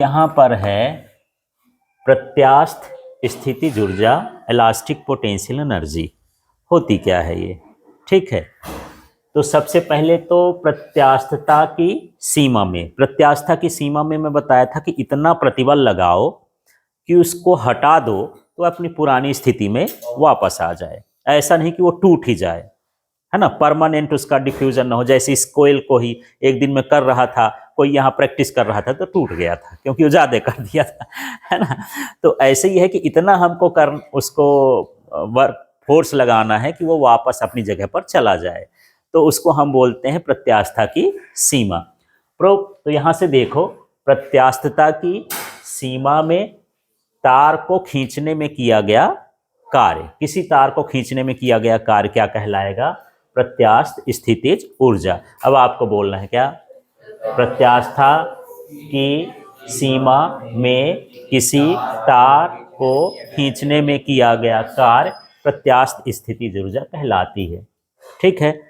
यहाँ पर है प्रत्यास्थ स्थितिज ऊर्जा, इलास्टिक पोटेंशियल एनर्जी। होती क्या है ये? ठीक है, तो सबसे पहले तो प्रत्यास्थता की सीमा में, प्रत्यास्थता की सीमा में मैं बताया था कि इतना प्रतिबल लगाओ कि उसको हटा दो तो अपनी पुरानी स्थिति में वापस आ जाए। ऐसा नहीं कि वो टूट ही जाए, है ना, परमानेंट उसका डिफ्यूजन ना हो। जैसे इस कोयल को ही एक दिन में कर रहा था, कोई यहाँ प्रैक्टिस कर रहा था तो टूट गया था क्योंकि वो ज़्यादा कर दिया था, है ना। तो ऐसे ही है कि इतना हमको कर उसको वर्क फोर्स लगाना है कि वो वापस अपनी जगह पर चला जाए, तो उसको हम बोलते हैं प्रत्यास्था की सीमा। तो यहाँ से देखो, प्रत्यास्थता की सीमा में तार को खींचने में किया गया कार्य, किसी तार को खींचने में किया गया कार्य क्या कहलाएगा? प्रत्यास्थ स्थितिज ऊर्जा। अब आपको बोलना है क्या? प्रत्यास्था की सीमा में किसी तार को खींचने में किया गया कार्य प्रत्यास्थ स्थितिज ऊर्जा कहलाती है। ठीक है,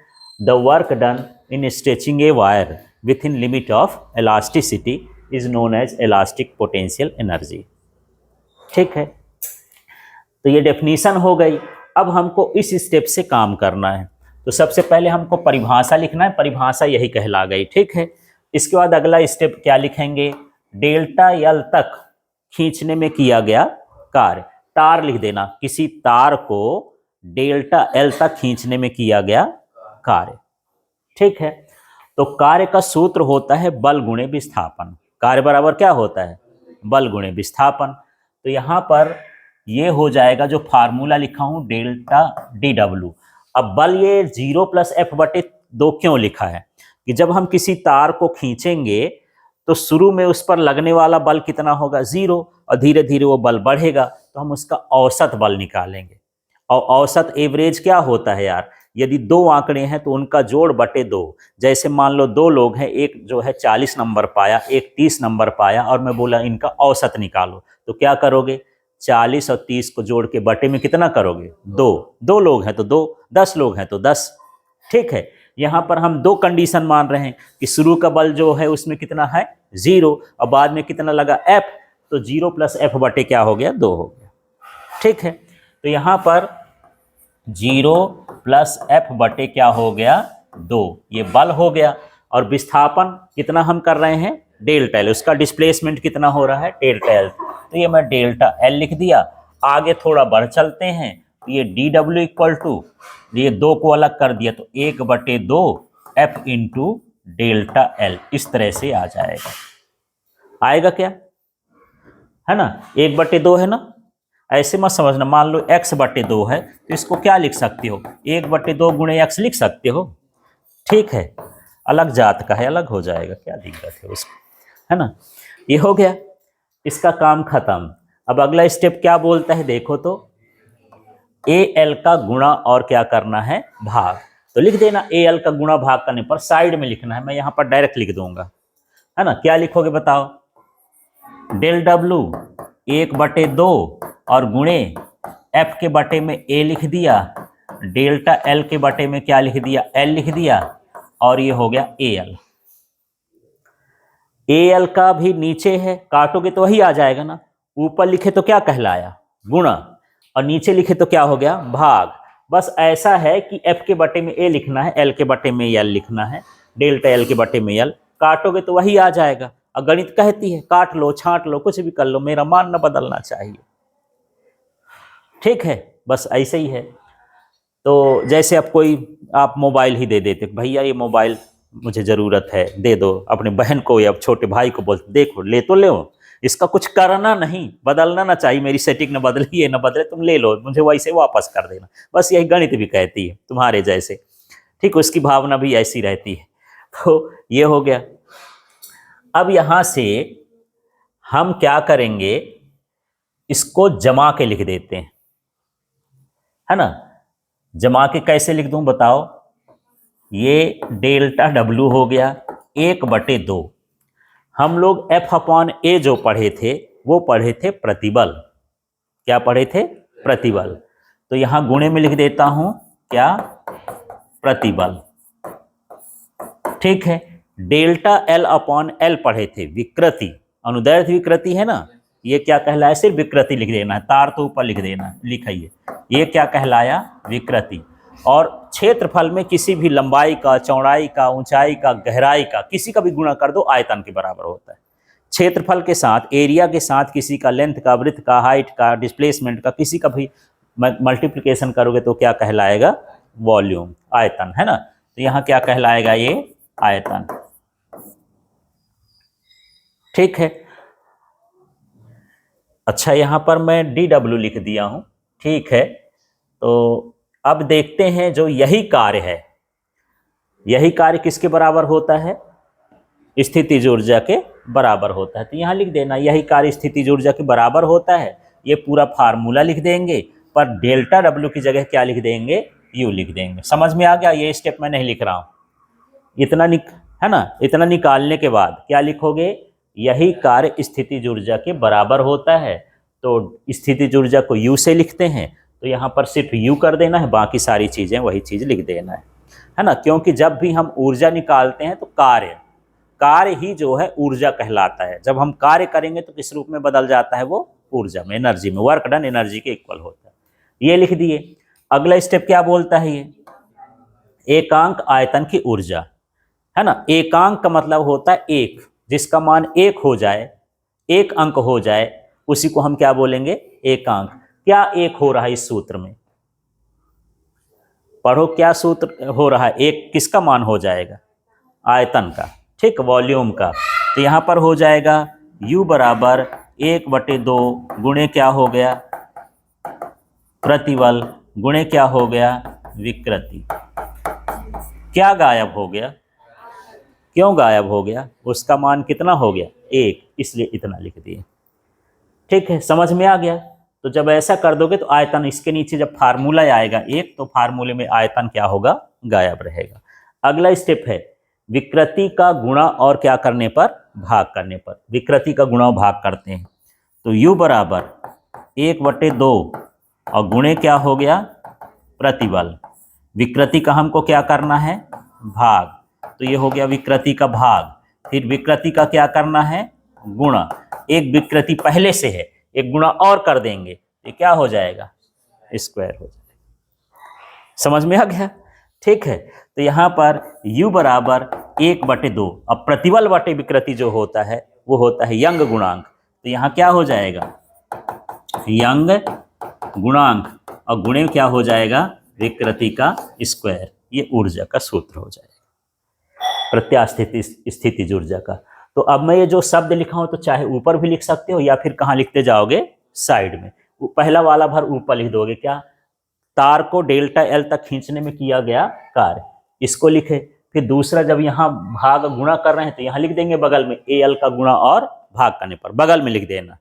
the work done in stretching a wire within limit of elasticity is known as elastic potential energy. ठीक है, तो ये डेफिनेशन हो गई। अब हमको इस स्टेप से काम करना है, तो सबसे पहले हमको परिभाषा लिखना है, परिभाषा यही कहला गई। ठीक है, इसके बाद अगला स्टेप क्या लिखेंगे? डेल्टा एल तक खींचने में किया गया कार्य। तार लिख देना, किसी तार को डेल्टा एल तक खींचने में किया गया कार्य। ठीक है, तो कार्य का सूत्र होता है बल गुणे विस्थापन। कार्य बराबर क्या होता है? बल गुणे विस्थापन। तो यहाँ पर ये हो जाएगा, जो फार्मूला लिखा हूं डेल्टा डी डब्ल्यू। अब बल ये 0+F/2 क्यों लिखा है? कि जब हम किसी तार को खींचेंगे तो शुरू में उस पर लगने वाला बल कितना होगा? 0, और धीरे धीरे वो बल बढ़ेगा तो हम उसका औसत बल निकालेंगे। और औसत एवरेज क्या होता है यार? यदि दो आंकड़े हैं तो उनका जोड़ बटे 2। जैसे मान लो दो लोग हैं, एक जो है 40 नंबर पाया, एक 30 नंबर पाया, और मैं बोला इनका औसत निकालो, तो क्या करोगे? 40 और 30 को जोड़ के बटे में कितना करोगे? 2। 2 लोग हैं तो 2, 10 लोग हैं तो 10। ठीक है, यहाँ पर हम दो कंडीशन मान रहे हैं कि शुरू का बल जो है उसमें कितना है? 0, और बाद में कितना लगा? F। तो 0+F क्या हो गया? 2 हो गया। ठीक है, तो यहाँ पर 0+F क्या हो गया? 2। ये बल हो गया। और विस्थापन कितना हम कर रहे हैं? Delta L. उसका डिस्प्लेसमेंट कितना हो रहा है? Delta L. तो ये मैं डेल्टा एल लिख दिया। आगे थोड़ा बढ़ चलते हैं, तो ये डी डब्ल्यू इक्वल टू, ये 2 को अलग कर दिया तो 1/2 F इंटू डेल्टा एल, इस तरह से आ जाएगा। आएगा क्या? है ना, 1/2 है ना। ऐसे मत समझना, मान लो x/2 है तो इसको क्या लिख सकते हो? 1/2 गुणे x लिख सकते हो। ठीक है, अलग जात का है, अलग हो जाएगा, क्या दिक्कत है उसको, है ना। ये हो गया, इसका काम खत्म। अब अगला स्टेप क्या बोलता है देखो तो, AL का गुणा और क्या करना है? भाग। तो लिख देना AL का गुणा भाग करने पर साइड में लिखना है, मैं यहां पर डायरेक्ट लिख दूंगा, है ना। क्या लिखोगे बताओ? डेल डब्लू 1/2 और गुणे F के बटे में A लिख दिया, डेल्टा L के बटे में क्या लिख दिया? L लिख दिया, और ये हो गया AL। AL का भी नीचे है, काटोगे तो वही आ जाएगा ना। ऊपर लिखे तो क्या कहलाया? गुणा, और नीचे लिखे तो क्या हो गया? भाग। बस ऐसा है कि F के बटे में A लिखना है, L के बटे में L लिखना है, डेल्टा L के बटे में L। काटोगे तो वही आ जाएगा। और गणित कहती है काट लो, छांट लो, कुछ भी कर लो, मेरा मान न बदलना चाहिए। ठीक है, बस ऐसे ही है। तो जैसे अब कोई आप मोबाइल ही दे देते, भैया ये मोबाइल मुझे ज़रूरत है, दे दो। अपने बहन को या छोटे भाई को बोलते, देखो ले तो लो, इसका कुछ करना नहीं, बदलना ना चाहिए, मेरी सेटिंग न बदली है न बदले, तुम ले लो, मुझे वैसे वापस कर देना। बस यही गणित भी कहती है, तुम्हारे जैसे। ठीक, उसकी भावना भी ऐसी रहती है। तो ये हो गया। अब यहाँ से हम क्या करेंगे? इसको जमा के लिख देते हैं, है ना। जमा के कैसे लिख दूं बताओ? ये डेल्टा डब्ल्यू हो गया 1/2। हम लोग F/A जो पढ़े थे वो पढ़े थे प्रतिबल। क्या पढ़े थे? प्रतिबल। तो यहां गुणे में लिख देता हूं क्या? प्रतिबल। ठीक है, डेल्टा L/L पढ़े थे विकृति, अनुदैर्ध्य विकृति है ना, ये क्या कहलाया, सिर्फ विकृति लिख देना है, तार तो ऊपर लिख देना, लिखाइए ये क्या कहलाया, विकृति। और क्षेत्रफल में किसी भी लंबाई का, चौड़ाई का, ऊंचाई का, गहराई का, किसी का भी गुणा कर दो आयतन के बराबर होता है। क्षेत्रफल के साथ, एरिया के साथ किसी का, लेंथ का, ब्रेड्थ का, हाइट का, डिस्प्लेसमेंट का, किसी का भी मल्टीप्लिकेशन करोगे तो क्या कहलाएगा, वॉल्यूम, आयतन, है ना। तो यहाँ क्या कहलाएगा, ये आयतन। ठीक है। अच्छा, यहाँ पर मैं DW लिख दिया हूं, ठीक है। तो अब देखते हैं जो यही कार्य है, यही कार्य किसके बराबर होता है, स्थितिज ऊर्जा के बराबर होता है। तो यहाँ लिख देना यही कार्य स्थितिज ऊर्जा के बराबर होता है। ये पूरा फार्मूला लिख देंगे, पर डेल्टा W की जगह क्या लिख देंगे, U लिख देंगे। समझ में आ गया, ये स्टेप मैं नहीं लिख रहा हूँ, इतना है ना। इतना निकालने के बाद क्या लिखोगे, यही कार्य स्थितिज ऊर्जा के बराबर होता है। तो स्थितिज ऊर्जा को U से लिखते हैं, तो यहाँ पर सिर्फ U कर देना है, बाकी सारी चीज़ें वही चीज़ लिख देना है ना। क्योंकि जब भी हम ऊर्जा निकालते हैं तो कार्य ही जो है ऊर्जा कहलाता है। जब हम कार्य करेंगे तो किस रूप में बदल जाता है, वो ऊर्जा में, एनर्जी में, वर्क डन एनर्जी के इक्वल होता है। ये लिख दिए। अगला स्टेप क्या बोलता है, ये एकांक आयतन की ऊर्जा, है ना। एकांक का मतलब होता है एक, जिसका मान एक हो जाए, एक अंक हो जाए, उसी को हम क्या बोलेंगे, एकांक। क्या एक हो रहा है इस सूत्र में, पढ़ो क्या सूत्र हो रहा है, एक किसका मान हो जाएगा, आयतन का, ठीक, वॉल्यूम का। तो यहां पर हो जाएगा U बराबर 1/2 गुणे क्या हो गया, प्रतिबल, गुणे क्या हो गया, विकृति। क्या गायब हो गया, क्यों गायब हो गया, उसका मान कितना हो गया, 1, इसलिए इतना लिख दिए। ठीक है, समझ में आ गया। तो जब ऐसा कर दोगे तो आयतन, इसके नीचे जब फार्मूला आएगा 1, तो फार्मूले में आयतन क्या होगा, गायब रहेगा। अगला स्टेप है विकृति का गुणा और क्या करने पर, भाग करने पर। विकृति का गुणा और भाग करते हैं, तो U बराबर 1/2 और गुणे क्या हो गया, प्रतिबल। विकृति का हमको क्या करना है, भाग, तो ये हो गया विकृति का भाग। फिर विकृति का क्या करना है, गुणा। एक विकृति पहले से है, एक गुणा और कर देंगे, ये क्या हो जाएगा, स्क्वायर हो जाएगा। समझ में आ गया, ठीक है। तो यहाँ पर U बराबर 1/2, अब प्रतिबल बटे विकृति जो होता है वो होता है यंग गुणांक। तो यहाँ क्या हो जाएगा, यंग गुणांक, और गुणे क्या हो जाएगा, विकृति का स्क्वायर। ये ऊर्जा का सूत्र हो जाएगा, प्रत्यास्थिति स्थितिज ऊर्जा का। तो अब मैं ये जो शब्द लिखा हूं तो चाहे ऊपर भी लिख सकते हो या फिर कहाँ लिखते जाओगे, साइड में। पहला वाला भर ऊपर लिख दोगे, क्या, तार को डेल्टा L तक खींचने में किया गया कार्य, इसको लिखे। फिर दूसरा, जब यहाँ भाग गुणा कर रहे हैं तो यहाँ लिख देंगे बगल में AL का गुणा और भाग करने पर, बगल में लिख देना,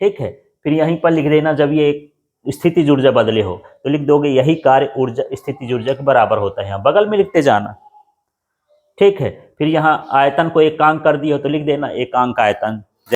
ठीक है। फिर यहीं पर लिख देना, जब ये स्थितिज ऊर्जा बदले हो तो लिख दोगे यही कार्य ऊर्जा स्थितिज ऊर्जा के बराबर होता है, यहाँ बगल में लिखते जाना, ठीक है। फिर यहाँ आयतन को एकांक कर दिया हो तो लिख देना एकांक आयतन,